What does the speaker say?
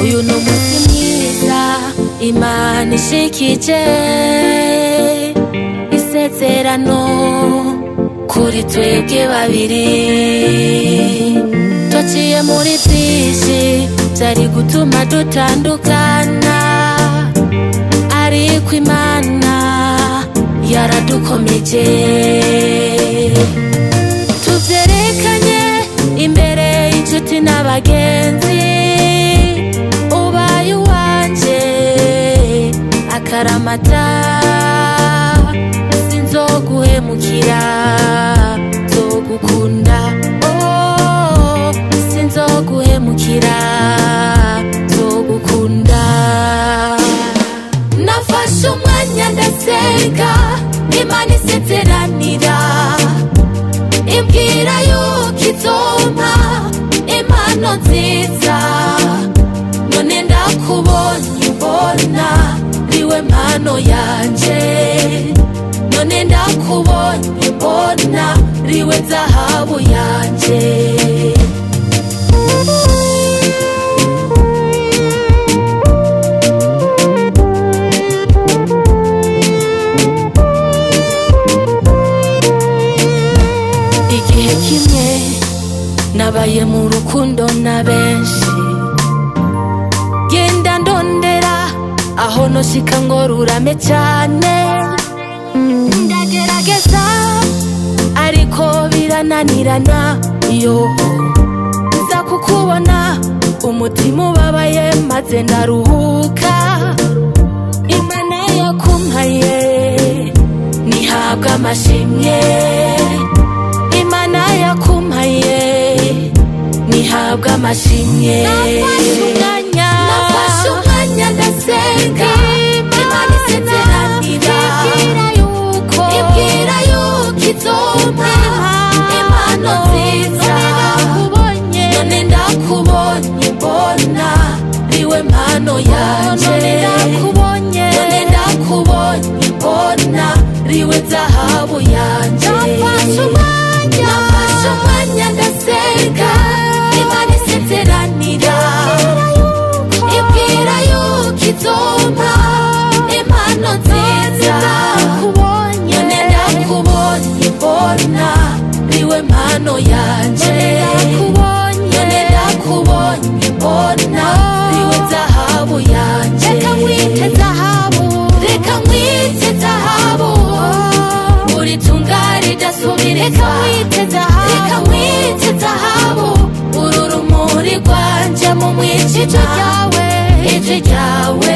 Uyu n'umunsi mwiza Imana ishikije isezerano kuri twebwe babiri. Twaciye muri byinshi byari gutuma dutandukana, ariko Imana yaradukomeje. Tuvyerekanye imbere y'inshuti n'abagenzi, ubaye uwanje akaramata, sinzoguhemukira, nzogukunda, oh, sinzoguhemukira, nzogukunda. Nafashe umwanya ndasenga, Imana isezeranira, imbwira yuko izompa impano nziza. None ndakubonye mbona riwe mpano yanje, none ndakubonye mbona riwe zahabu yanje. Igihe kimwe nabaye mu rukundo na benshi, genda ndondera aho noshika ngo rurame cyane. Ndagerageza ariko birananirana, iyo nza kukubona umutima ubabaye maze ndaruhuka. Imana yakumpaye nihabwa amashimwe, Imana yakumpaye nihabwa amashimwe. Nafashe umwanya ndasenga, Imana isezeranira, ibwira yuko izompa impano nziza. None ndakubonye mbona riwe mpano yanje, none ndakubonye mbona riwe zahabu yanje. Nafashe umwanya ndasenga, Imana isezeranira, ibwira yuko izompa impano nziza. None ndakubonye mbona riwe mpano yanje, none ndakubonye mbona riwe zahabu yanje. Reka nkwite zahabu, reka nkwite zahabu, uri tunga ridasubirika. Reka nkwite zahabu, reka nkwite zahabu, uru rumuri rwanje mu mwijima, ijwi ryawe